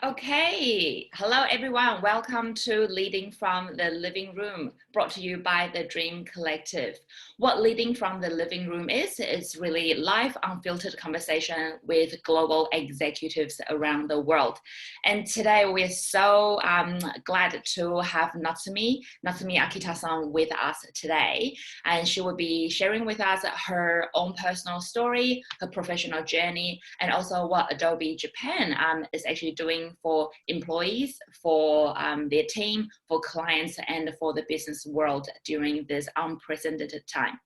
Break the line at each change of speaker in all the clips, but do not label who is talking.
Okay, hello everyone. Welcome to Leading from the Living Room, brought to you by the Dream Collective. What Leading from the Living Room is really live, unfiltered conversation with global executives around the world. And today we're so glad to have Natsumi Akita-san with us today. And she will be sharing with us her own personal story, her professional journey, and also what Adobe Japan is actually doing for employees, for their team, for clients, and for the business world during this unprecedented time.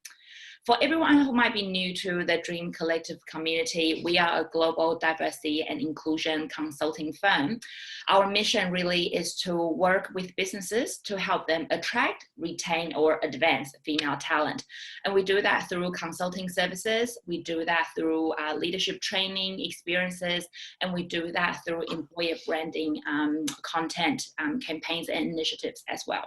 For everyone who might be new to the Dream Collective community, we are a global diversity and inclusion consulting firm. Our mission really is to work with businesses to help them attract, retain, or advance female talent. And we do that through consulting services, we do that through leadership training experiences, and we do that through employer branding content, campaigns, and initiatives as well.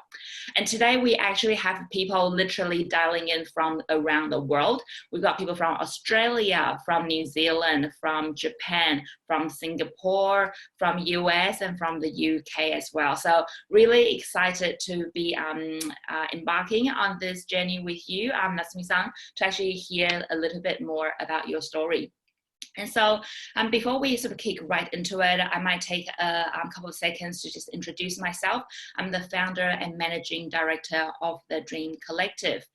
And today we actually have people literally dialing in from around the world. We've got people from Australia, from New Zealand, from Japan, from Singapore, from US, and from the UK as well. So really excited to be embarking on this journey with you, Natsumi-san, to actually hear a little bit more about your story. And so before we sort of kick right into it, I might take a couple of seconds to just introduce myself. I'm the founder and managing director of the Dream Collective.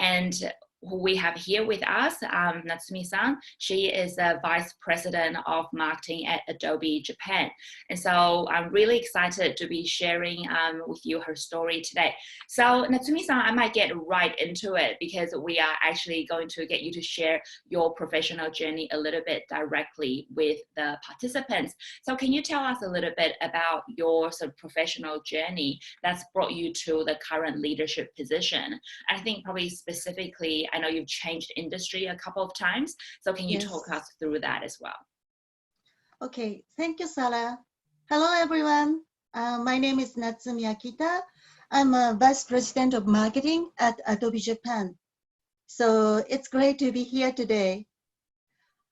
And who we have here with us, Natsumi-san. She is a vice president of marketing at Adobe Japan. And so I'm really excited to be sharing with you her story today. So Natsumi-san, I might get right into it because we are actually going to get you to share your professional journey a little bit directly with the participants. So can you tell us a little bit about your sort of professional journey that's brought you to the current leadership position? I think probably specifically, I know you've changed industry a couple of times. So can you talk us through that as well?
Okay, thank you, Sarah. Hello, everyone. My name is Natsumi Akita. I'm a vice president of marketing at Adobe Japan. So it's great to be here today.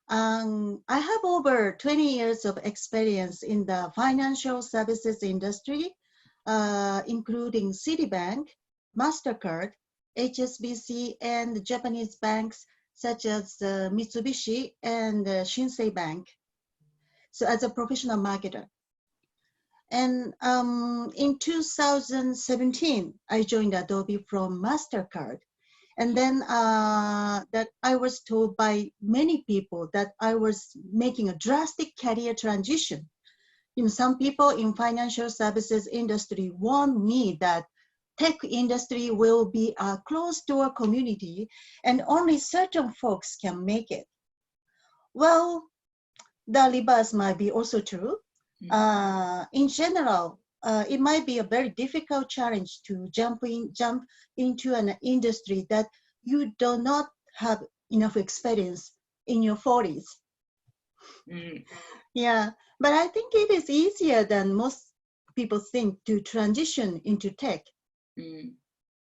I have over 20 years of experience in the financial services industry, including Citibank, MasterCard, HSBC, and Japanese banks such as Mitsubishi and Shinsei Bank. So as a professional marketer. And in 2017, I joined Adobe from MasterCard. And then that I was told by many people that I was making a drastic career transition. You know, some people in financial services industry warned me that tech industry will be a closed door community and only certain folks can make it. Well, the reverse might be also true. In general, it might be a very difficult challenge to jump into an industry that you do not have enough experience in your 40s. Yeah, but I think it is easier than most people think to transition into tech.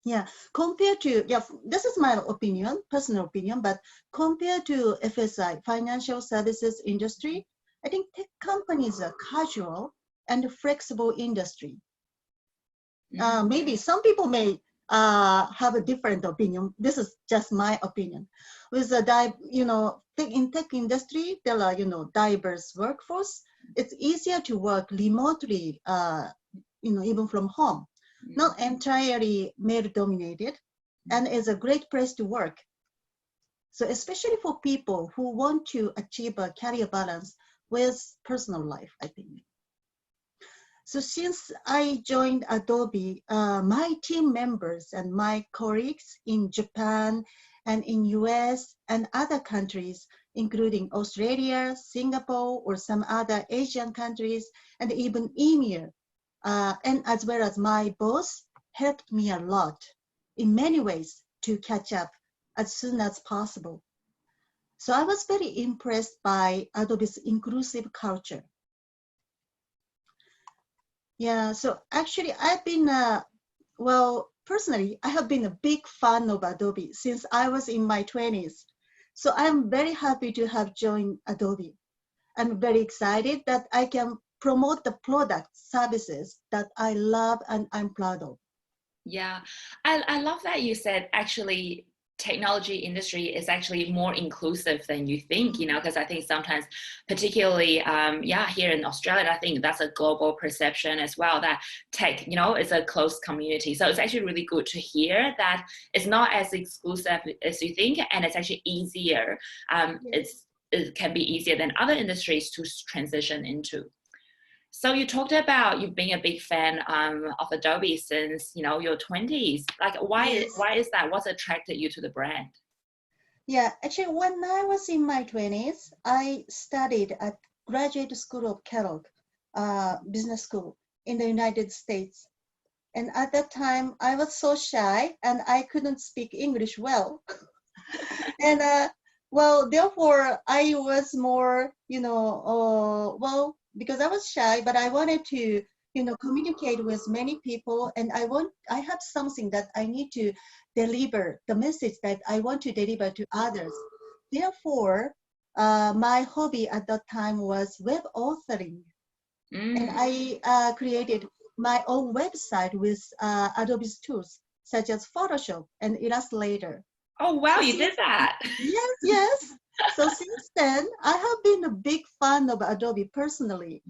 Yeah, compared to, this is my opinion, personal opinion, but compared to FSI, financial services industry, I think tech companies are casual and flexible industry. Maybe some people may have a different opinion. This is just my opinion. With the, in tech industry, there are, diverse workforce. It's easier to work remotely, even from home. Not entirely male-dominated, and is a great place to work. So especially for people who want to achieve a career balance with personal life, I think. So since I joined Adobe, my team members and my colleagues in Japan and in US and other countries, including Australia, Singapore, or some other Asian countries, and even EMEA, and as well as my boss, helped me a lot in many ways to catch up as soon as possible. So I was very impressed by Adobe's inclusive culture. Yeah, so actually I've been, personally, I have been a big fan of Adobe since I was in my 20s. So I'm very happy to have joined Adobe. I'm very excited that I can promote the product services that I love and I'm proud of.
Yeah, I love that you said actually technology industry is actually more inclusive than you think, you know, because I think sometimes, particularly, yeah, here in Australia, I think that's a global perception as well, that tech, you know, is a closed community. So it's actually really good to hear that it's not as exclusive as you think, and it's actually easier. It can be easier than other industries to transition into. So you talked about you being a big fan of Adobe since, you know, your 20s. Like, why is that? What's attracted you to the brand?
Yeah, actually, when I was in my 20s, I studied at Graduate School of Kellogg, business school in the United States. And at that time, I was so shy and I couldn't speak English well. And well, therefore, I was more, well, because I was shy, but I wanted to, communicate with many people, and I have something that I need to deliver, the message that I want to deliver to others. Therefore, my hobby at that time was web authoring, and I created my own website with Adobe's tools such as Photoshop and Illustrator.
Oh, wow,
So
you did that.
Yes. So since then, I have been a big fan of Adobe personally.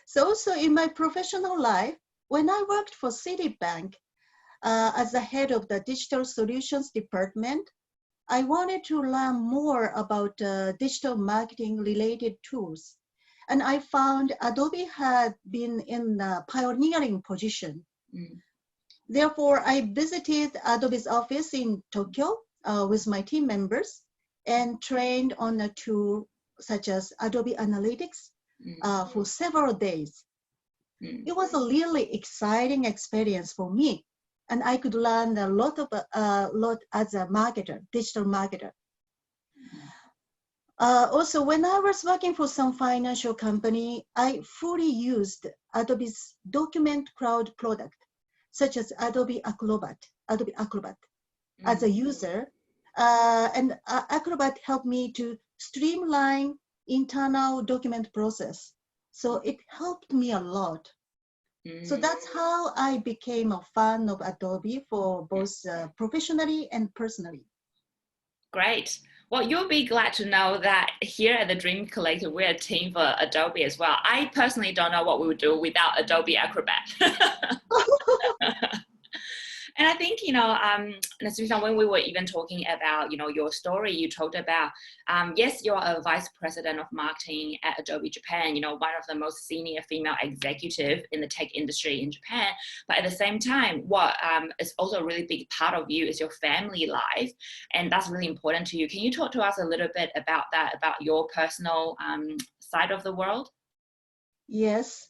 So also in my professional life, when I worked for Citibank as the head of the digital solutions department, I wanted to learn more about digital marketing related tools. And I found Adobe had been in a pioneering position. Therefore, I visited Adobe's office in Tokyo with my team members and trained on a tool such as Adobe Analytics for several days. It was a really exciting experience for me, and I could learn a lot as a marketer, digital marketer. Also, when I was working for some financial company, I fully used Adobe's document cloud product, such as Adobe Acrobat, as a user. And Acrobat helped me to streamline internal document process. So it helped me a lot. So that's how I became a fan of Adobe for both professionally and personally.
Great. Well, you'll be glad to know that here at the Dream Collective, we're a team for Adobe as well. I personally don't know what we would do without Adobe Acrobat. And I think, Natsumi-san, when we were even talking about, your story, you talked about, yes, you're a vice president of marketing at Adobe Japan, one of the most senior female executive in the tech industry in Japan. But at the same time, what is also a really big part of you is your family life. And that's really important to you. Can you talk to us a little bit about that, about your personal side of the world?
Yes.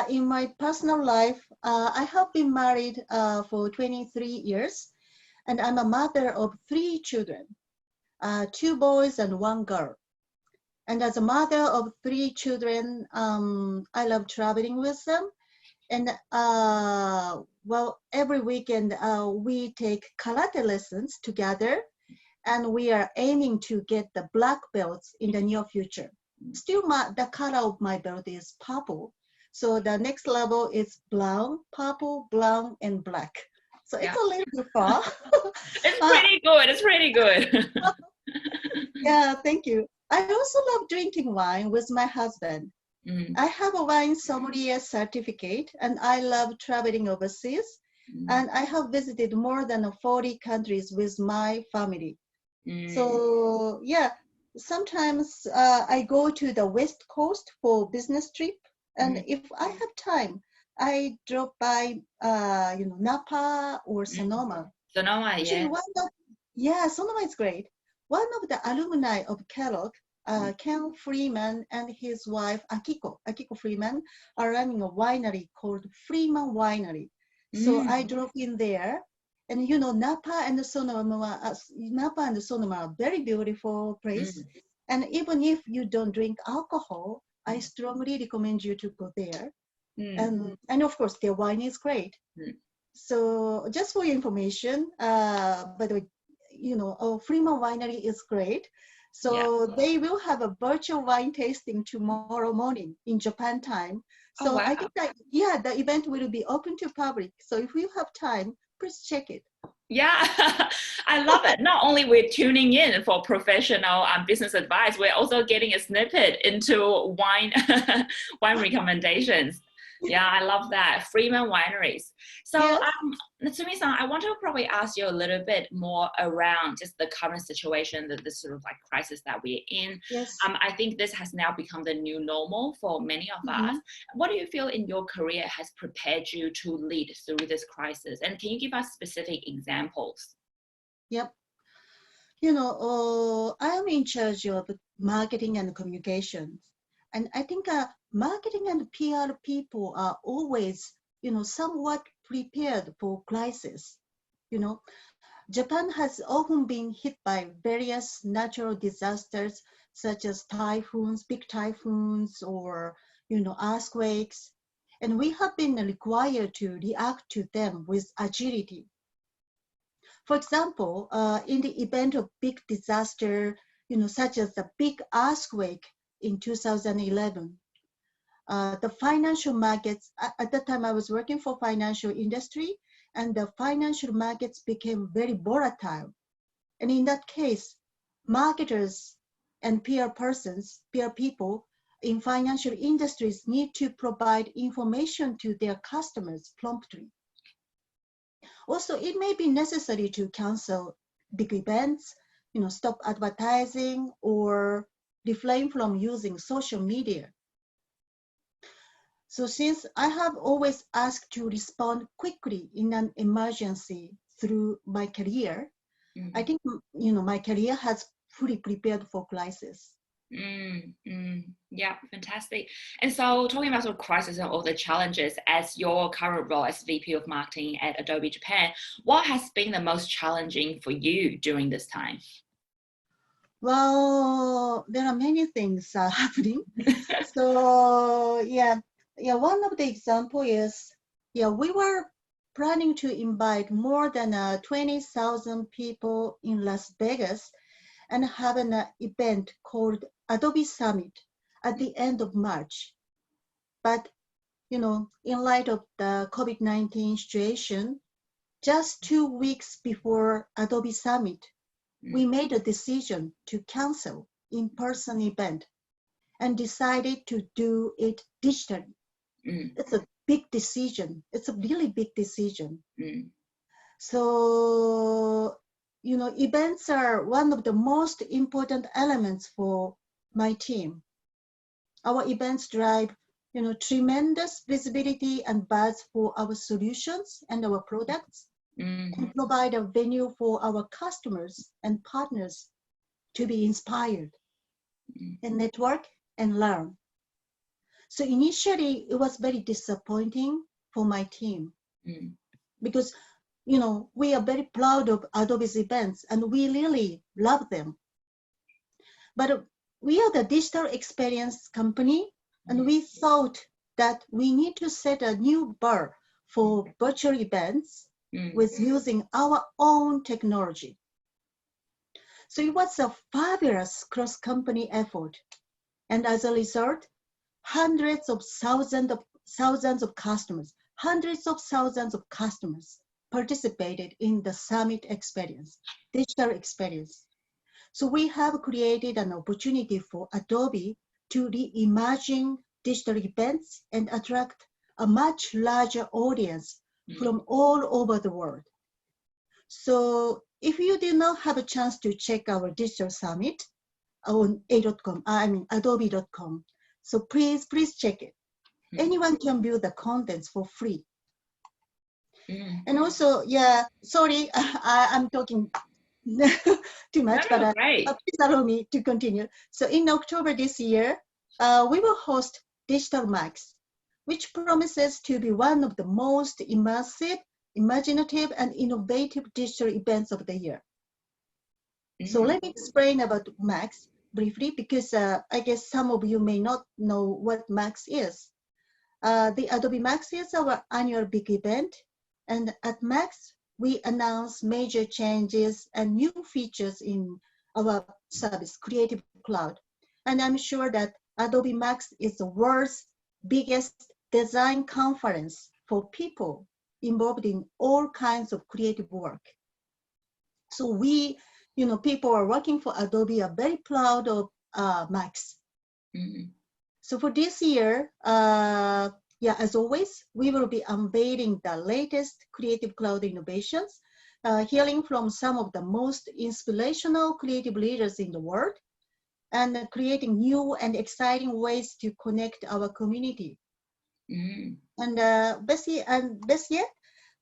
In my personal life, I have been married for 23 years, and I'm a mother of 3 children, 2 boys and 1 girl. And as a mother of 3 children, I love traveling with them. And well, every weekend we take karate lessons together, and we are aiming to get the black belts in the near future. Still, the color of my belt is purple. So the next level is brown, purple, brown, and black. So it's a little bit far.
It's pretty good. It's pretty good.
Yeah, thank you. I also love drinking wine with my husband. I have a wine sommelier certificate, and I love traveling overseas. And I have visited more than 40 countries with my family. So yeah, sometimes I go to the West Coast for business trip. And if I have time, I drop by, Napa or Sonoma.
Sonoma,
yeah. Sonoma is great. One of the alumni of Kellogg, Ken Freeman and his wife, Akiko Freeman, are running a winery called Freeman Winery. So I drove in there. And Napa and Sonoma are very beautiful place. And even if you don't drink alcohol, I strongly recommend you to go there. And of course, their wine is great. So just for your information, by the way, Freeman Winery is great. So they will have a virtual wine tasting tomorrow morning in Japan time.
Oh,
So
wow.
I think that, yeah, the event will be open to public. So if you have time, please check it.
Yeah, I love it. Not only we're tuning in for professional business advice, we're also getting a snippet into wine wine recommendations. Yeah, I love that. Freeman Wineries. So,
Yes.
Natsumi-san, I want to probably ask you a little bit more around just the current situation, the sort of like crisis that we're in.
Yes.
I think this has now become the new normal for many of us. What do you feel in your career has prepared you to lead through this crisis? And can you give us specific examples?
Yep. You know, I am in charge of marketing and communications. And I think marketing and PR people are always, you know, somewhat prepared for crisis. You know, Japan has often been hit by various natural disasters such as typhoons, big typhoons, or, you know, earthquakes. And we have been required to react to them with agility. For example, in the event of big disaster, you know, such as the big earthquake in 2011, the financial markets, at that time I was working for financial industry, and the financial markets became very volatile. And in that case, marketers and PR persons, PR people in financial industries need to provide information to their customers promptly. Also, it may be necessary to cancel big events, you know, stop advertising or refrain from using social media. So since I have always asked to respond quickly in an emergency through my career, I think, you know, my career has fully prepared for crisis.
Yeah, fantastic. And so talking about sort of crisis and all the challenges as your current role as VP of Marketing at Adobe Japan, what has been the most challenging for you during this time?
Well, there are many things happening. So one of the example is, we were planning to invite more than 20,000 people in Las Vegas and have an event called Adobe Summit at the end of March. But, you know, in light of the COVID-19 situation, just 2 weeks before Adobe Summit, we made a decision to cancel in-person event and decided to do it digitally. It's a big decision. It's a really big decision. So, you know, events are one of the most important elements for my team. Our events drive, you know, tremendous visibility and buzz for our solutions and our products, and provide a venue for our customers and partners to be inspired and network and learn. So initially, it was very disappointing for my team because, you know, we are very proud of Adobe's events and we really love them. But we are the digital experience company, and we thought that we need to set a new bar for virtual events with using our own technology. So it was a fabulous cross-company effort. And as a result, hundreds of thousands of customers participated in the summit experience, digital experience. So we have created an opportunity for Adobe to reimagine digital events and attract a much larger audience from all over the world. So if you did not have a chance to check our digital summit on adobe.com, so please check it. Anyone can view the contents for free. And also, sorry, I'm talking too much, but please allow me to continue. So in October this year, we will host Digital Max, which promises to be one of the most immersive, imaginative, and innovative digital events of the year. So let me explain about Max briefly, because I guess some of you may not know what Max is. The Adobe Max is our annual big event, and at Max, we announce major changes and new features in our service, Creative Cloud. And I'm sure that Adobe Max is the world's biggest design conference for people involved in all kinds of creative work. So we, people are working for Adobe are very proud of Max. Mm-hmm. So for this year, as always, we will be unveiling the latest Creative Cloud innovations, hearing from some of the most inspirational creative leaders in the world, and creating new and exciting ways to connect our community. Mm. And best yet,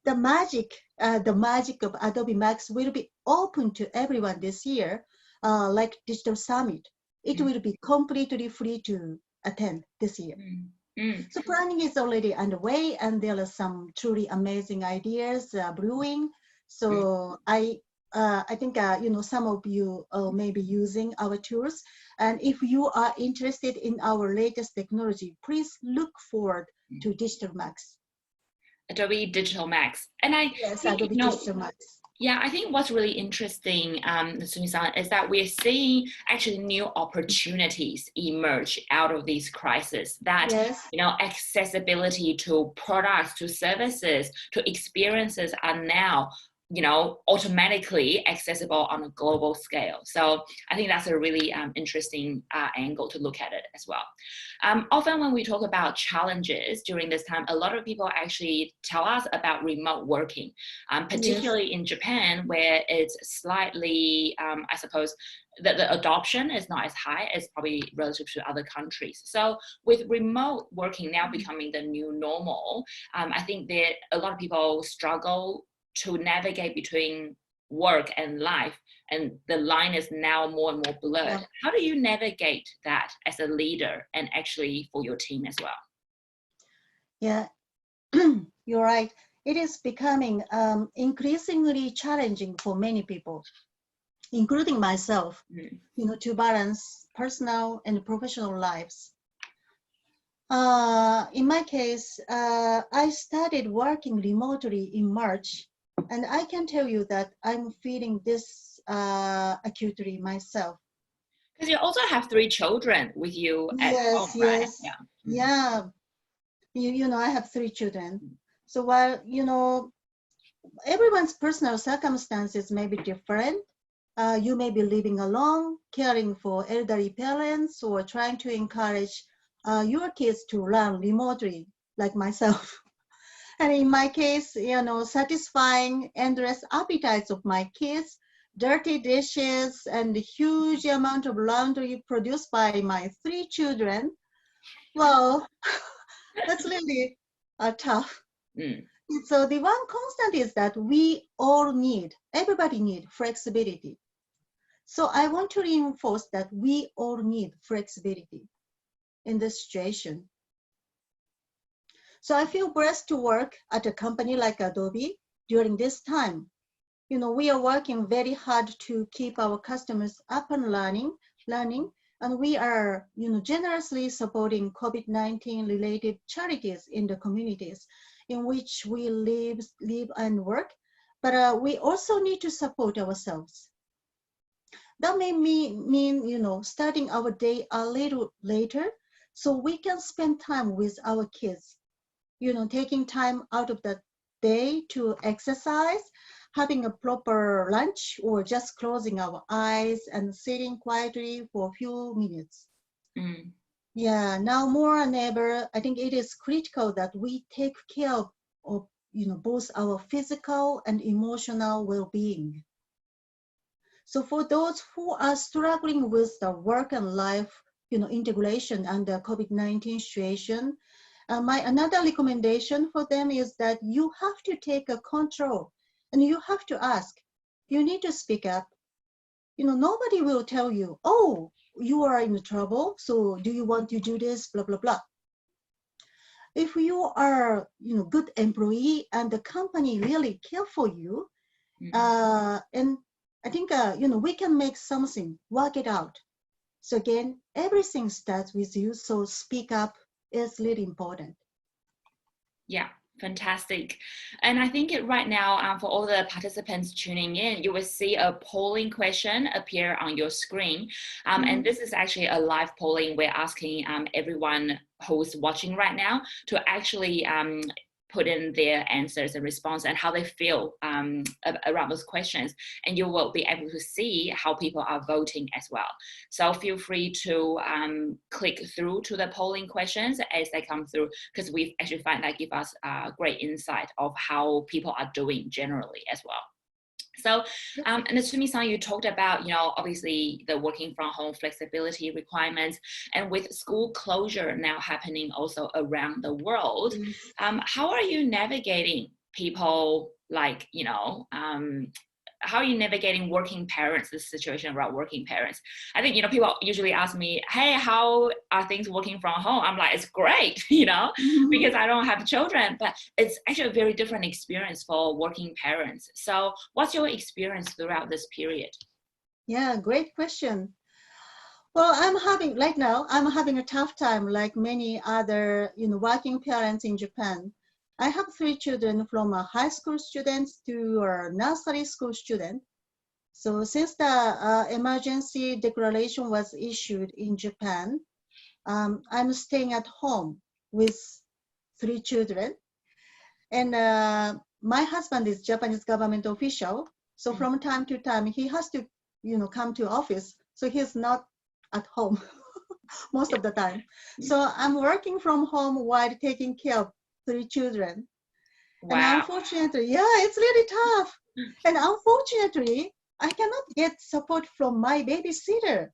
the magic of Adobe Max will be open to everyone this year, like Digital Summit. It will be completely free to attend this year. So planning is already underway, and there are some truly amazing ideas brewing. So I think some of you may be using our tools, and if you are interested in our latest technology, please look forward to Digital Max.
Adobe Digital Max. And
yes, Adobe Digital Max.
Yeah, I think what's really interesting, Natsumi-san, is that we're seeing actually new opportunities emerge out of these crises. That accessibility to products, to services, to experiences are now automatically accessible on a global scale. So I think that's a really interesting angle to look at it as well. Often when we talk about challenges during this time, a lot of people actually tell us about remote working, particularly in Japan, where it's slightly, I suppose, the adoption is not as high as probably relative to other countries. So with remote working now becoming the new normal, I think that a lot of people struggle to navigate between work and life, and the line is now more and more blurred. Yeah. How do you navigate that as a leader and actually for your team as well?
Yeah, you're right. It is becoming increasingly challenging for many people, including myself, to balance personal and professional lives. In my case, I started working remotely in March, and I can tell you that I'm feeling this acutely myself.
Because you also have 3 children with you at home, right?
Yes. Yeah. I have 3 children. So while, everyone's personal circumstances may be different, you may be living alone, caring for elderly parents, or trying to encourage your kids to learn remotely, like myself. And in my case, satisfying endless appetites of my kids, dirty dishes, and the huge amount of laundry produced by my 3 children, well, that's really tough. So the one constant is that everybody need flexibility. So I want to reinforce that we all need flexibility in this situation. So I feel blessed to work at a company like Adobe during this time. We are working very hard to keep our customers up and learning, and we are, generously supporting COVID-19 related charities in the communities in which we live and work. But we also need to support ourselves. That may mean, starting our day a little later so we can spend time with our kids. Taking time out of the day to exercise, having a proper lunch, or just closing our eyes and sitting quietly for a few minutes. Yeah, now more than ever, I think it is critical that we take care of both our physical and emotional well-being. So for those who are struggling with the work and life, integration under COVID-19 situation, my another recommendation for them is that you have to take a control, and you have to ask. You need to speak up. Nobody will tell you, oh, you are in trouble, so do you want to do this, blah, blah, blah. If you are, good employee and the company really care for you, and I think, we can make something, work it out. So again, everything starts with you, so speak up is really important.
Yeah, Fantastic. And I think right now, for all the participants tuning in, you will see a polling question appear on your screen. And this is actually a live polling. We're asking everyone who's watching right now to actually put in their answers and response and how they feel around those questions. And you will be able to see how people are voting as well. So feel free to click through to the polling questions as they come through, because we actually find that give us great insight of how people are doing generally as well. So, Natsumi-san, you talked about, obviously the working from home flexibility requirements, and with school closure now happening also around the world, how are you navigating people like, how are you navigating working parents, this situation around working parents? I think, people usually ask me, hey, how are things working from home? I'm like, it's great, because I don't have children, but it's actually a very different experience for working parents. So what's your experience throughout this period?
Yeah, great question. Well, right now, I'm having a tough time like many other, working parents in Japan. I have 3 children from a high school students to a nursery school student. So since the emergency declaration was issued in Japan, I'm staying at home with 3 children. And my husband is Japanese government official. So from time to time, he has to, come to office. So he's not at home most of the time. So I'm working from home while taking care of 3 children.
Wow.
And unfortunately, it's really tough. And unfortunately, I cannot get support from my babysitter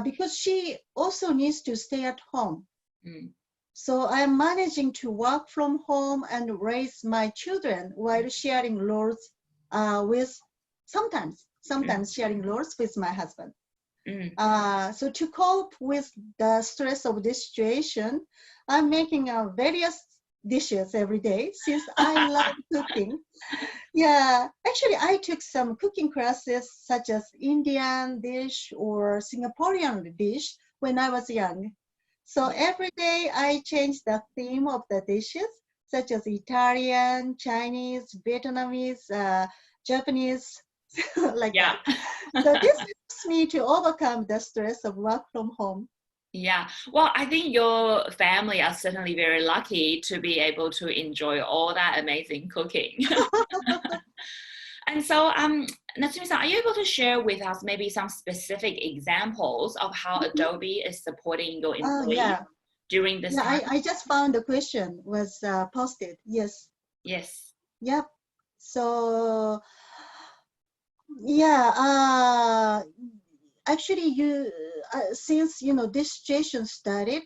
because she also needs to stay at home. So I'm managing to work from home and raise my children while sharing roles with sometimes sharing roles with my husband. So to cope with the stress of this situation, I'm making various dishes every day since I love cooking. Yeah, actually I took some cooking classes such as Indian dish or Singaporean dish when I was young. So every day I change the theme of the dishes such as Italian, Chinese, Vietnamese, Japanese, like that. So this helps me to overcome the stress of work from home.
Yeah, well, I think your family are certainly very lucky to be able to enjoy all that amazing cooking. And so, Natsumi-san, are you able to share with us maybe some specific examples of how Adobe is supporting your employees during this time?
I just found the question was posted. Yes.
Yes.
Yep. So, actually, since this situation started,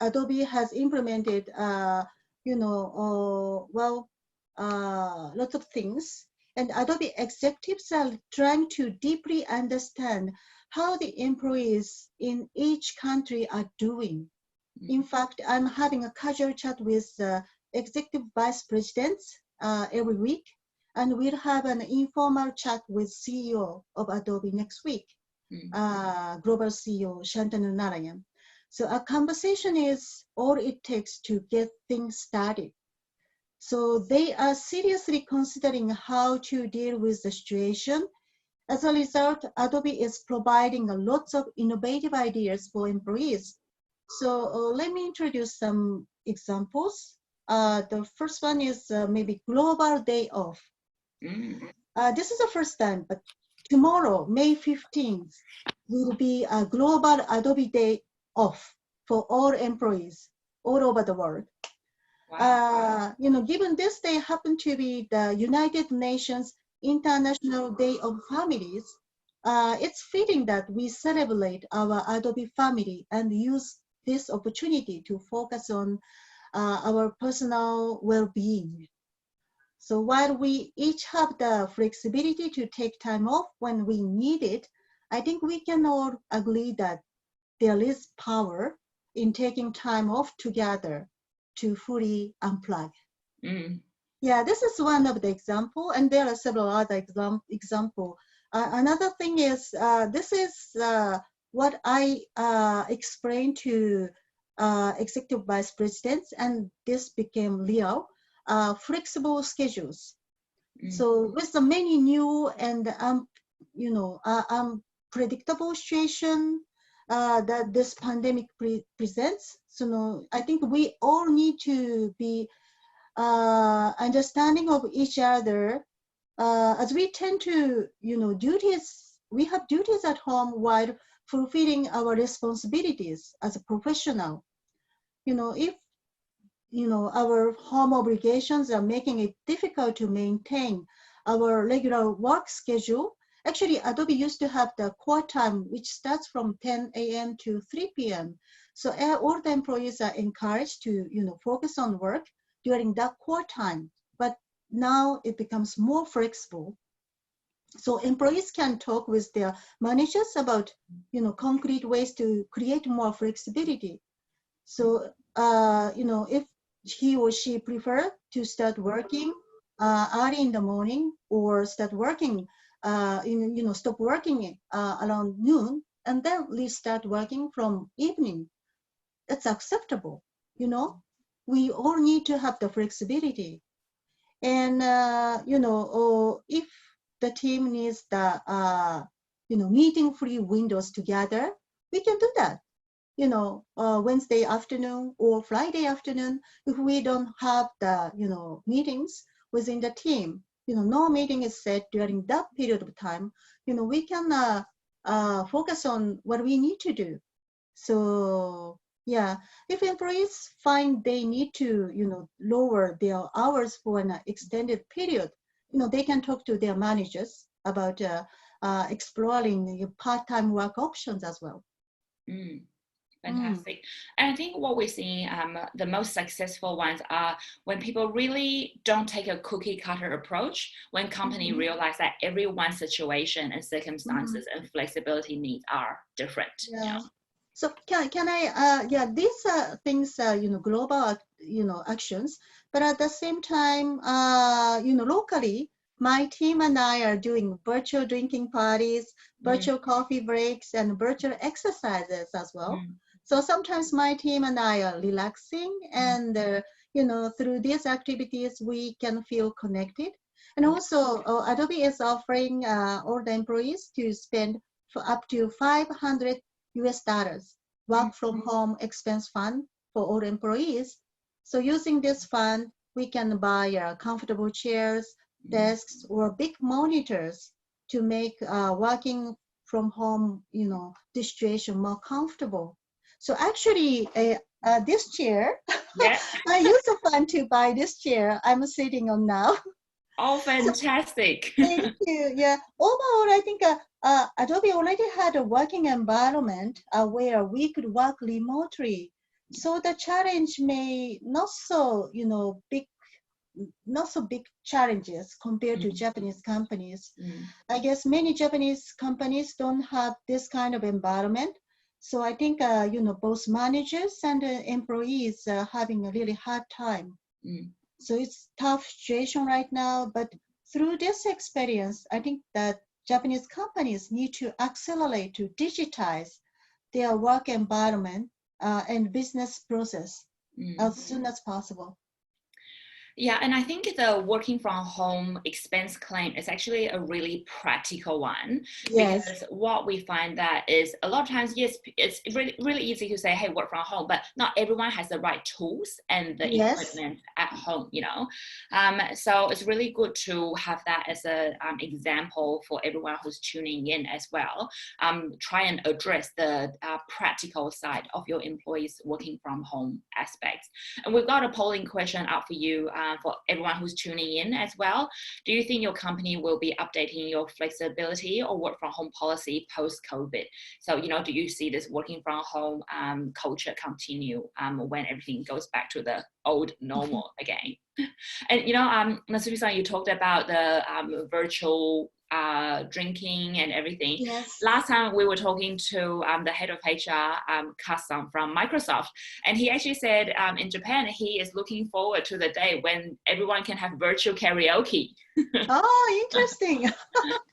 Adobe has implemented lots of things, and Adobe executives are trying to deeply understand how the employees in each country are doing. In fact, I'm having a casual chat with executive vice presidents every week, and we'll have an informal chat with CEO of Adobe next week, global CEO Shantanu Narayan. So a conversation is all it takes to get things started. So they are seriously considering how to deal with the situation. As a result, Adobe is providing lots of innovative ideas for employees. So let me introduce some examples. The first one is maybe global day off. This is the first time, but tomorrow, May 15th, will be a global Adobe day off for all employees all over the world. Wow. Given this day happened to be the United Nations International Day of Families, it's fitting that we celebrate our Adobe family and use this opportunity to focus on our personal well-being. So while we each have the flexibility to take time off when we need it, I think we can all agree that there is power in taking time off together to fully unplug. Yeah, this is one of the example, and there are several other example. Another thing is, this is what I explained to executive vice presidents, and this became real, flexible schedules. So with the many new and unpredictable situation that this pandemic presents, so I think we all need to be understanding of each other, as we tend to, we have duties at home while fulfilling our responsibilities as a professional. If our home obligations are making it difficult to maintain our regular work schedule. Actually, Adobe used to have the core time, which starts from 10 a.m. to 3 p.m. So all the employees are encouraged to, focus on work during that core time. But now it becomes more flexible. So employees can talk with their managers about, concrete ways to create more flexibility. So, if he or she prefer to start working early in the morning or start working, stop working around noon and then restart working from evening, that's acceptable. We all need to have the flexibility. And, if the team needs the, meeting-free windows together, we can do that. Wednesday afternoon or Friday afternoon, if we don't have the, meetings within the team, no meeting is set during that period of time, we can focus on what we need to do. So, yeah, if employees find they need to, lower their hours for an extended period, they can talk to their managers about exploring part-time work options as well.
Fantastic. And I think what we're seeing, the most successful ones are when people really don't take a cookie cutter approach, when company realize that everyone's situation and circumstances and flexibility needs are different.
Yeah. So can I, these things are, global, actions, but at the same time, locally, my team and I are doing virtual drinking parties, virtual coffee breaks, and virtual exercises as well. So sometimes my team and I are relaxing, and through these activities we can feel connected. And also, Adobe is offering all the employees to spend for up to $500 work from home expense fund for all employees. So using this fund, we can buy comfortable chairs, desks, or big monitors to make working from home, this situation more comfortable. So actually, this chair, I used a fund to buy this chair I'm sitting on now.
Oh, fantastic.
So, thank you. Yeah. Overall, I think Adobe already had a working environment where we could work remotely. So the challenge may not so, not so big challenges compared to Japanese companies. I guess many Japanese companies don't have this kind of environment. So I think, both managers and employees are having a really hard time. So it's a tough situation right now, but through this experience, I think that Japanese companies need to accelerate to digitize their work environment and business process as soon as possible.
Yeah, and I think the working from home expense claim is actually a really practical one.
Yes.
Because what we find that is a lot of times, yes, it's really, really easy to say, hey, work from home, but not everyone has the right tools and the equipment at home, So it's really good to have that as an example for everyone who's tuning in as well. Try and address the practical side of your employees working from home aspects. And we've got a polling question out for you. For everyone who's tuning in as well. Do you think your company will be updating your flexibility or work from home policy post-COVID? So, do you see this working from home culture continue when everything goes back to the old normal again? And, Natsumi-san, you talked about the virtual drinking and everything.
Yes.
Last time we were talking to the head of HR, Kasan from Microsoft, and he actually said in Japan, he is looking forward to the day when everyone can have virtual karaoke.
Oh, interesting.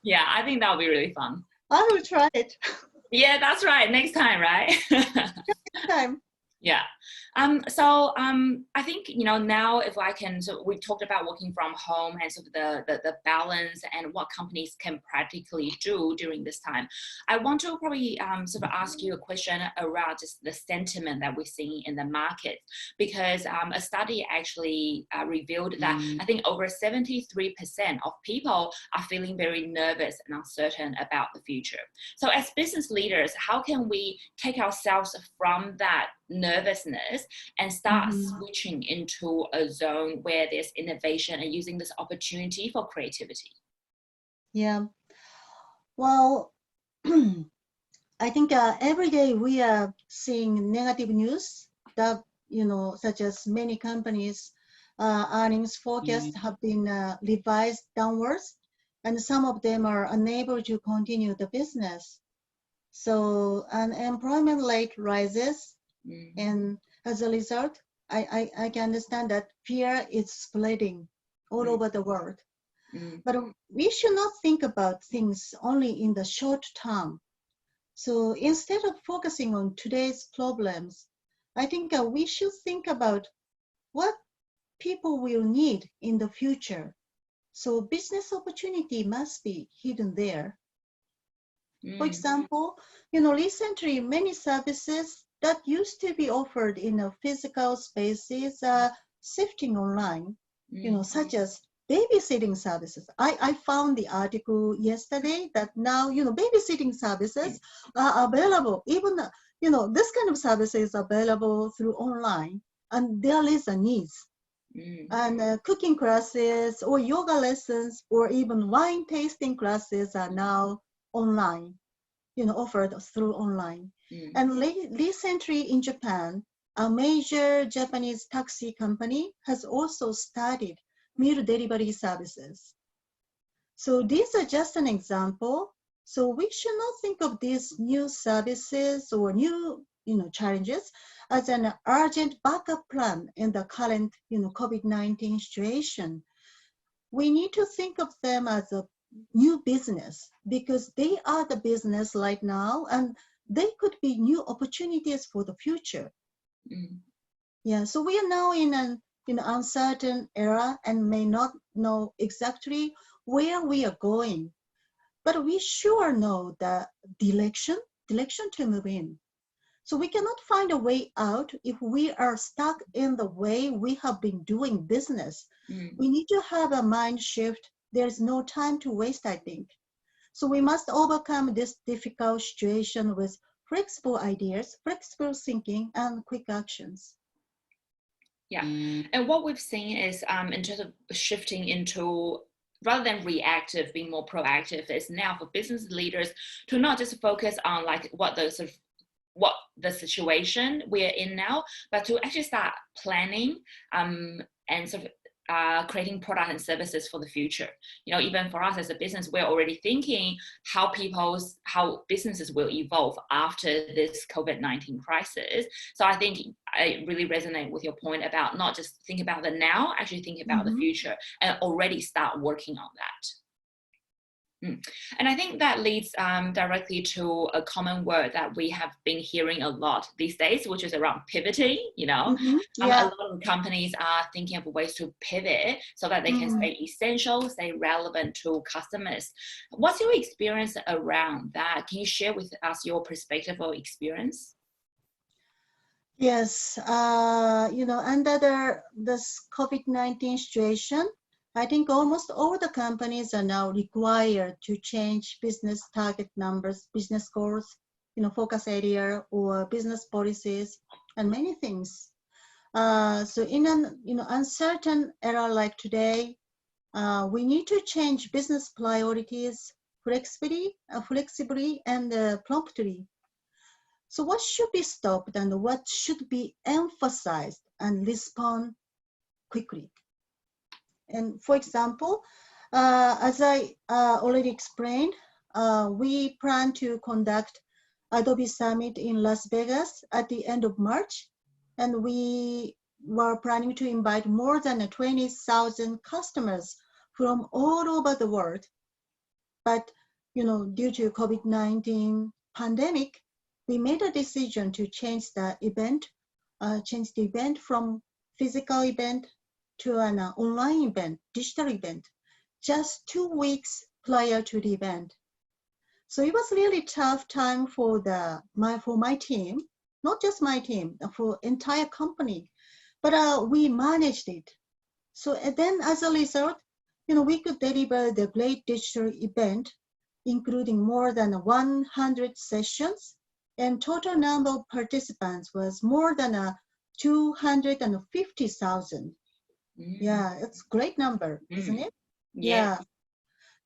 Yeah, I think that would be really fun.
I will try it.
Yeah, that's right. Next time, right?
Next time.
Yeah. I think, now if I can, so we talked about working from home and sort of the balance and what companies can practically do during this time. I want to probably sort of ask you a question around just the sentiment that we're seeing in the market, because a study actually revealed that I think over 73% of people are feeling very nervous and uncertain about the future. So as business leaders, how can we take ourselves from that nervousness and start switching into a zone where there's innovation and using this opportunity for creativity?
Yeah. Well, I think every day we are seeing negative news that, such as many companies' earnings forecasts have been revised downwards, and some of them are unable to continue the business. So unemployment rate rises, and as a result, I can understand that fear is spreading all over the world. But we should not think about things only in the short term. So instead of focusing on today's problems, I think we should think about what people will need in the future. So business opportunity must be hidden there. For example, recently many services that used to be offered in a physical spaces are shifting online, such as babysitting services. I found the article yesterday that now, babysitting services are available, even, this kind of services available through online, and there is a need. And cooking classes or yoga lessons or even wine tasting classes are now online, offered through online. And recently in Japan, a major Japanese taxi company has also started meal delivery services. So these are just an example. So we should not think of these new services or new, challenges as an urgent backup plan in the current, COVID-19 situation. We need to think of them as a new business because they are the business right now and they could be new opportunities for the future. Yeah, so we are now in an uncertain era and may not know exactly where we are going, but we sure know the direction to move in. So we cannot find a way out if we are stuck in the way we have been doing business. We need to have a mind shift. There's no time to waste, I think. So we must overcome this difficult situation with flexible ideas, flexible thinking, and quick actions.
Yeah, and what we've seen is in terms of shifting into, rather than reactive, being more proactive, is now for business leaders to not just focus on like what the situation we're in now, but to actually start planning and sort of creating products and services for the future. Even for us as a business, we're already thinking how businesses will evolve after this COVID-19 crisis. So I think I really resonate with your point about not just think about the now, actually think about the future and already start working on that. And I think that leads directly to a common word that we have been hearing a lot these days, which is around pivoting. A lot of companies are thinking of ways to pivot so that they can stay essential, stay relevant to customers. What's your experience around that? Can you share with us your perspective or experience?
Yes, under this COVID-19 situation, I think almost all the companies are now required to change business target numbers, business goals, focus area or business policies and many things. So in an uncertain era like today, we need to change business priorities flexibly and promptly. So what should be stopped and what should be emphasized and respond quickly? And for example, as I already explained, we plan to conduct Adobe Summit in Las Vegas at the end of March, and we were planning to invite more than 20,000 customers from all over the world. But due to COVID-19 pandemic, we made a decision to change the event changed the event from physical event to an online event, digital event, just 2 weeks prior to the event. So it was really tough time for my team, not just my team, for entire company. But we managed it. So and then as a result, we could deliver the great digital event, including more than 100 sessions, and total number of participants was more than 250,000. Yeah, it's a great number, isn't it?
Yeah.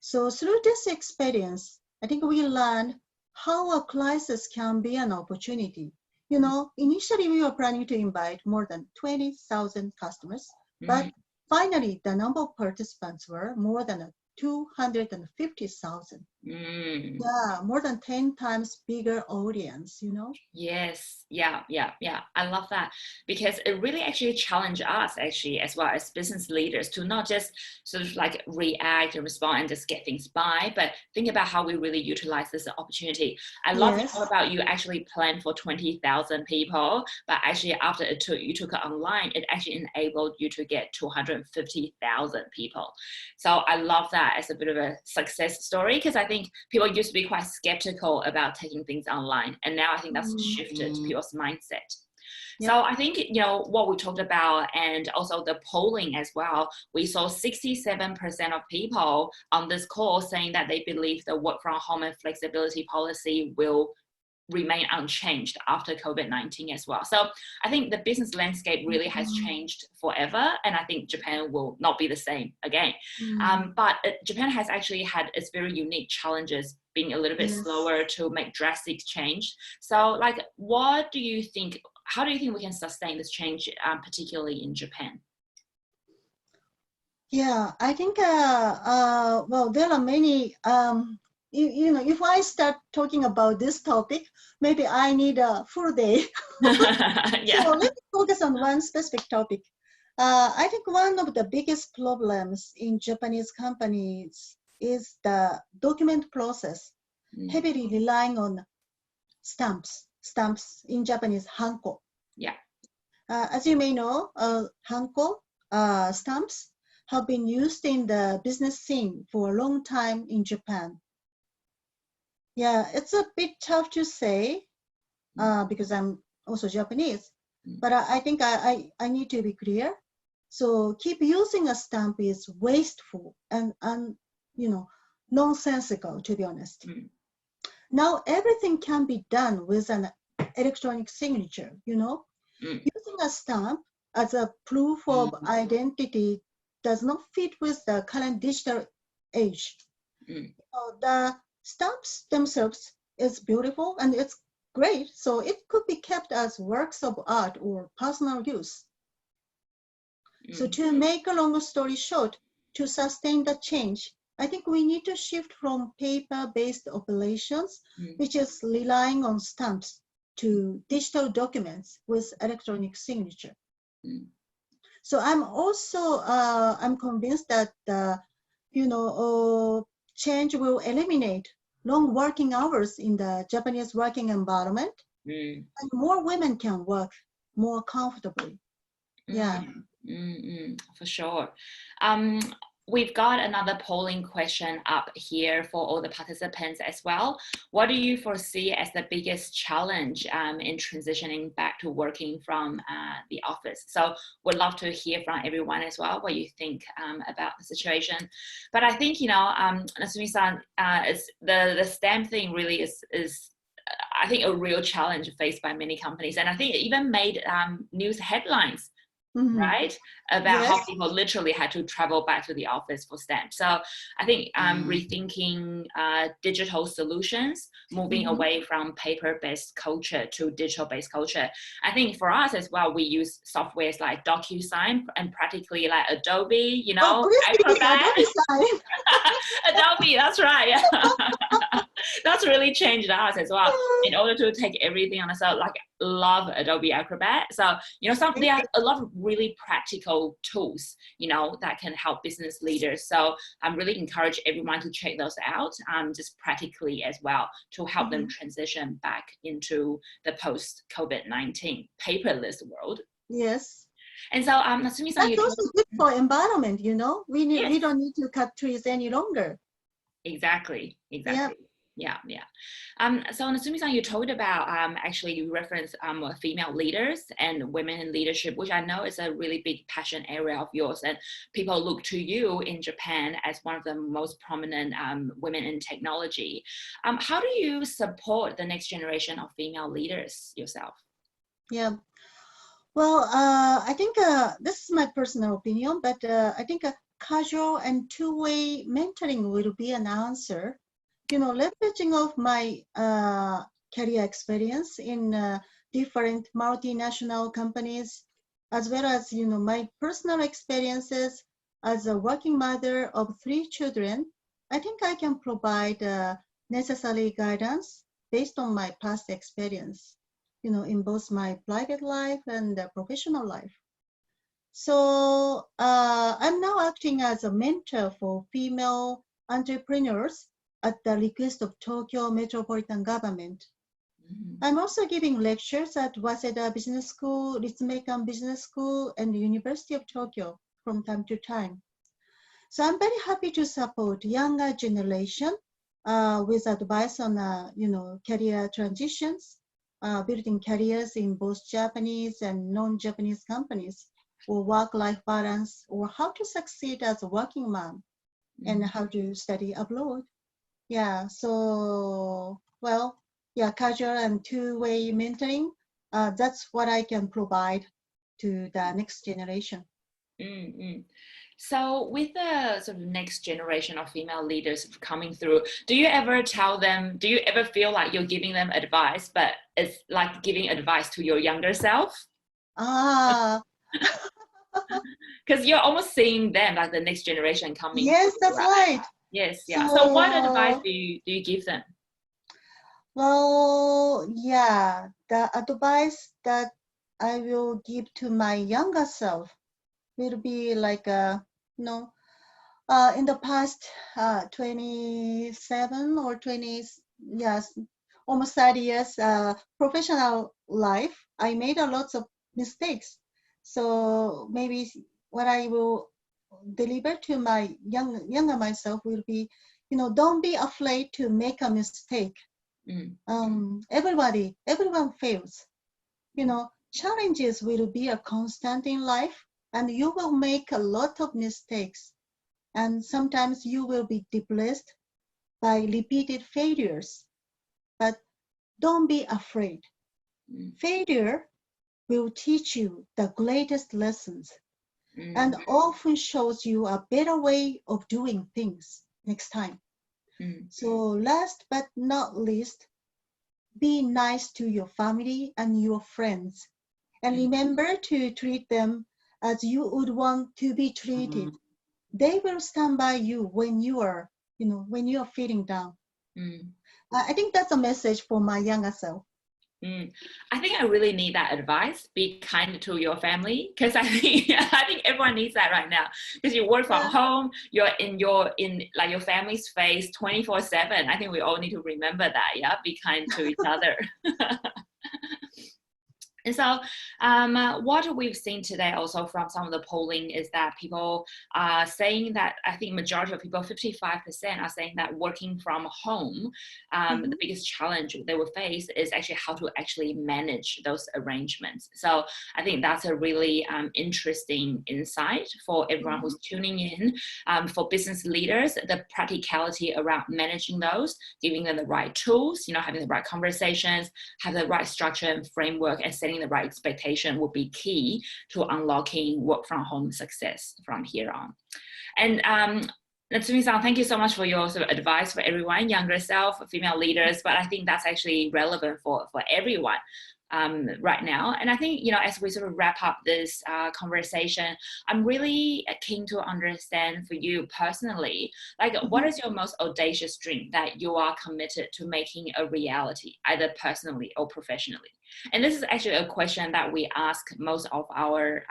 So through this experience, I think we learned how a crisis can be an opportunity. Initially we were planning to invite more than 20,000 customers, but finally the number of participants were more than 250,000. Yeah, more than 10 times bigger audience,
Yes, yeah. I love that, because it really actually challenged us actually as well as business leaders to not just sort of like react and respond and just get things by, but think about how we really utilize this opportunity. I love to talk about you actually planned for 20,000 people, but actually after you took it online, it actually enabled you to get 250,000 people. So I love that as a bit of a success story, because I think people used to be quite skeptical about taking things online, and now I think that's shifted people's mindset. So I think, what we talked about, and also the polling as well, we saw 67% of people on this call saying that they believe the work from home and flexibility policy will remain unchanged after COVID-19 as well. So I think the business landscape really has changed forever, and I think Japan will not be the same again. But Japan has actually had its very unique challenges, being a little bit slower to make drastic change. So what do you think, how do you think we can sustain this change, particularly in Japan?
Yeah, I think, well, there are many, if I start talking about this topic, maybe I need a full day. So let me focus on one specific topic. I think one of the biggest problems in Japanese companies is the document process, heavily relying on stamps in Japanese, hanko.
Yeah.
As you may know, hanko stamps have been used in the business scene for a long time in Japan. Yeah, it's a bit tough to say because I'm also Japanese, but I think I need to be clear. So keep using a stamp is wasteful and nonsensical, to be honest. Now everything can be done with an electronic signature, Using a stamp as a proof of identity does not fit with the current digital age. The stamps themselves is beautiful and it's great, so it could be kept as works of art or personal use. So to make a long story short, to sustain the change, I think we need to shift from paper-based operations, which is relying on stamps, to digital documents with electronic signature. So I'm also I'm convinced that change will eliminate long working hours in the Japanese working environment, and more women can work more comfortably.
For sure. We've got another polling question up here for all the participants as well. What do you foresee as the biggest challenge in transitioning back to working from the office? So we'd love to hear from everyone as well, what you think about the situation. But I think, Natsumi-san, the STEM thing really is I think a real challenge faced by many companies. And I think it even made news headlines, right? About how people literally had to travel back to the office for STEM. So I think rethinking digital solutions, moving away from paper-based culture to digital-based culture. I think for us as well, we use softwares like DocuSign and practically like Adobe, Acrobat. Adobe, that's right. that's really changed us as well. In order to take everything on ourselves, like love Adobe Acrobat. So, there are a lot of really practical tools, that can help business leaders. So I'm really encourage everyone to check those out, just practically as well, to help them transition back into the post-COVID-19 paperless world.
Yes.
And so, Natsumi-san,
that's also good for environment, we don't need to cut trees any longer.
Exactly. Yeah. So Natsumi-san, you told about actually you referenced female leaders and women in leadership, which I know is a really big passion area of yours, and people look to you in Japan as one of the most prominent women in technology. How do you support the next generation of female leaders yourself?
Yeah. Well, I think this is my personal opinion, but I think a casual and two-way mentoring will be an answer. Leveraging of my career experience in different multinational companies, as well as, my personal experiences as a working mother of 3 children, I think I can provide necessary guidance based on my past experience, in both my private life and professional life. So I'm now acting as a mentor for female entrepreneurs at the request of Tokyo Metropolitan Government. I'm also giving lectures at Waseda Business School, Ritsumeikan Business School, and the University of Tokyo from time to time. So I'm very happy to support younger generation with advice on, career transitions, building careers in both Japanese and non-Japanese companies, or work-life balance, or how to succeed as a working mom, and how to study abroad. Yeah, so, casual and two-way mentoring, that's what I can provide to the next generation.
So with the sort of next generation of female leaders coming through, do you ever feel like you're giving them advice, but it's like giving advice to your younger self? Because you're almost seeing them, like the next generation coming.
Yes, that's right.
Yes, yeah. So what advice do you give them?
Well, yeah, the advice that I will give to my younger self will be like, in the past 27 or 20, yes, almost 30 years professional life, I made a lot of mistakes. So maybe what I will deliver to my younger myself will be, don't be afraid to make a mistake. Everyone fails. Challenges will be a constant in life, and you will make a lot of mistakes. And sometimes you will be depressed by repeated failures. But don't be afraid. Failure will teach you the greatest lessons and often shows you a better way of doing things next time. So last but not least, be nice to your family and your friends. And remember to treat them as you would want to be treated. They will stand by you when you are feeling down. I think that's a message for my younger self.
I think I really need that advice. Be kind to your family, because I think everyone needs that right now. Because you work from home, you're in your family's face 24/7. I think we all need to remember that. Yeah, be kind to each other. And so what we've seen today also from some of the polling is that people are saying that, I think majority of people, 55% are saying that working from home, the biggest challenge they will face is actually how to actually manage those arrangements. So I think that's a really interesting insight for everyone who's tuning in. For business leaders, the practicality around managing those, giving them the right tools, having the right conversations, have the right structure and framework, and setting the right expectation will be key to unlocking work from home success from here on. And Natsumi-san, thank you so much for your sort of advice for everyone, younger self, female leaders, but I think that's actually relevant for everyone. right now. And I think, as we sort of wrap up this conversation, I'm really keen to understand for you personally, like, what is your most audacious dream that you are committed to making a reality, either personally or professionally? And this is actually a question that we ask most of our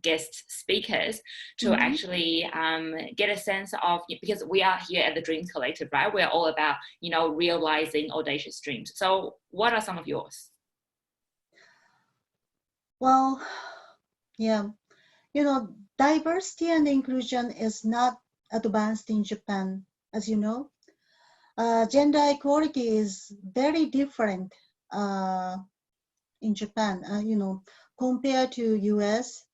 guest speakers to actually get a sense of, because we are here at the Dreams Collective, right? We're all about, realizing audacious dreams. So what are some of yours?
Well, yeah, diversity and inclusion is not advanced in Japan, as you know. Gender equality is very different in Japan, compared to US.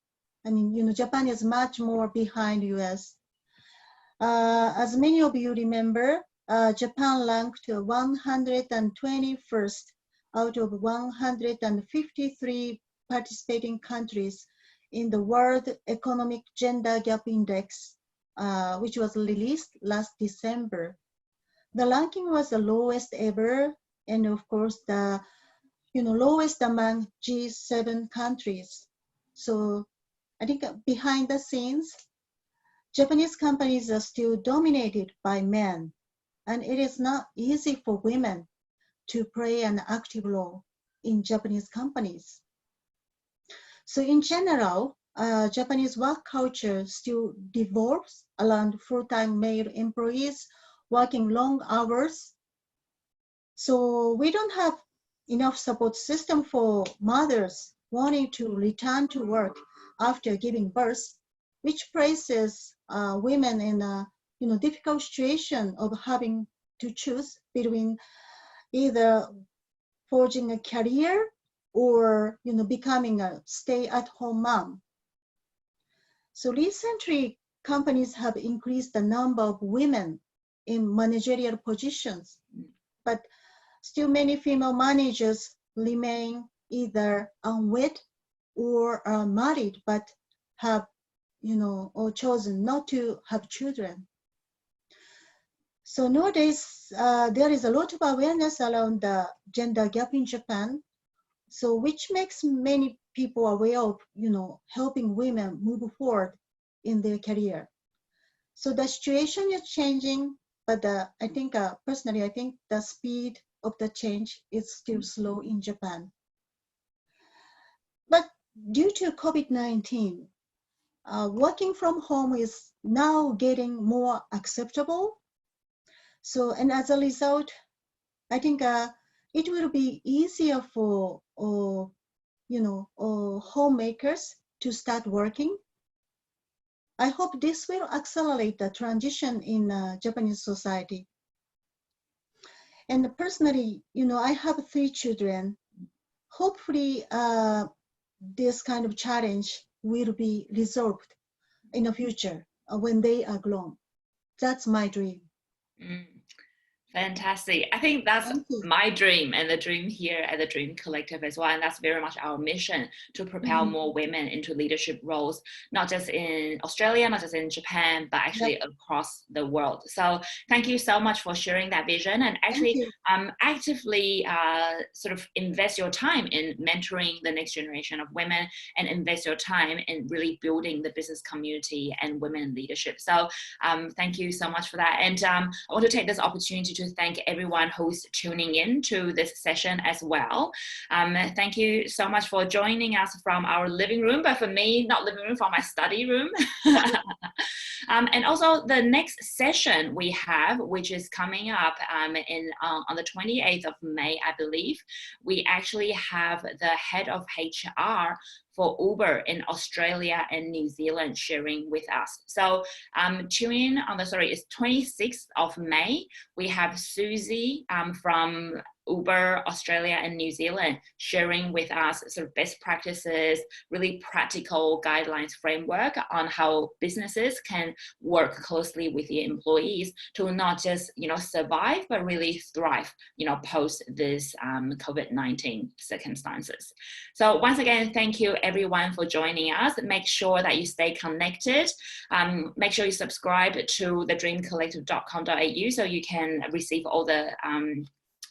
I mean, Japan is much more behind US. As many of you remember, Japan ranked 121st out of 153 participating countries in the World Economic Gender Gap Index, which was released last December. The ranking was the lowest ever, and of course the lowest among G7 countries. So I think behind the scenes, Japanese companies are still dominated by men, and it is not easy for women to play an active role in Japanese companies. So in general, Japanese work culture still devolves around full-time male employees working long hours. So we don't have enough support system for mothers wanting to return to work after giving birth, which places women in a difficult situation of having to choose between either forging a career or becoming a stay-at-home mom. So recently, companies have increased the number of women in managerial positions, but still many female managers remain either unwed or are married but have or chosen not to have children. So nowadays, there is a lot of awareness around the gender gap in Japan, so which makes many people aware of, helping women move forward in their career. So the situation is changing, but I think, personally, I think the speed of the change is still slow in Japan. But due to COVID-19, working from home is now getting more acceptable. So, and as a result, I think it will be easier for, homemakers to start working. I hope this will accelerate the transition in Japanese society. And personally, I have 3 children. Hopefully, this kind of challenge will be resolved in the future when they are grown. That's my dream.
Fantastic. I think that's my dream and the dream here at the Dream Collective as well. And that's very much our mission, to propel more women into leadership roles, not just in Australia, not just in Japan, but actually across the world. So thank you so much for sharing that vision, and actually actively sort of invest your time in mentoring the next generation of women, and invest your time in really building the business community and women leadership. So thank you so much for that. And I want to take this opportunity to thank everyone who's tuning in to this session as well. Thank you so much for joining us from our living room, but for me, not living room, from my study room. And also the next session we have, which is coming up on the 28th of May, I believe, we actually have the head of HR for Uber in Australia and New Zealand sharing with us. So tune in on it's 26th of May. We have Susie from Uber Australia and New Zealand sharing with us sort of best practices, really practical guidelines framework on how businesses can work closely with the employees to not just survive, but really thrive post this COVID-19 circumstances. So once again, thank you everyone for joining us. Make sure that you stay connected. Make sure you subscribe to thedreamcollective.com.au so you can receive all the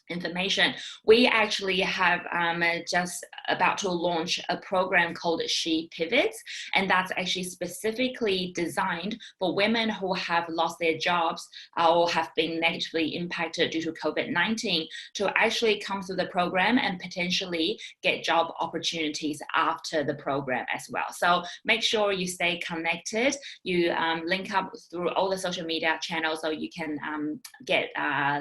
information. We actually have just about to launch a program called She Pivots, and that's actually specifically designed for women who have lost their jobs or have been negatively impacted due to COVID-19 to actually come through the program and potentially get job opportunities after the program as well. So make sure you stay connected, you link up through all the social media channels so you can get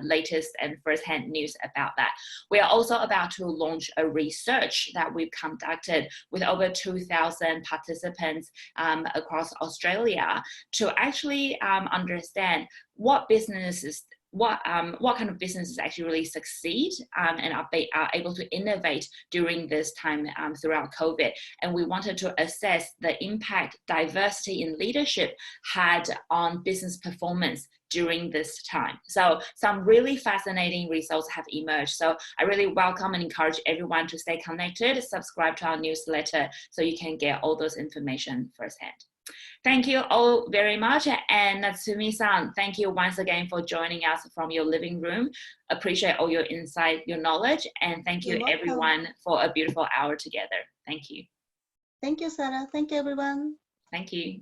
latest and first-hand news about that. We are also about to launch a research that we've conducted with over 2,000 participants across Australia to actually understand what businesses what kind of businesses actually really succeed and are able to innovate during this time throughout COVID. And we wanted to assess the impact diversity in leadership had on business performance during this time. So some really fascinating results have emerged. So I really welcome and encourage everyone to stay connected, subscribe to our newsletter so you can get all those information firsthand. Thank you all very much. And Natsumi-san, thank you once again for joining us from your living room. Appreciate all your insight, your knowledge, and thank you everyone for a beautiful hour together. Thank you.
Thank you, Sarah. Thank you, everyone.
Thank you.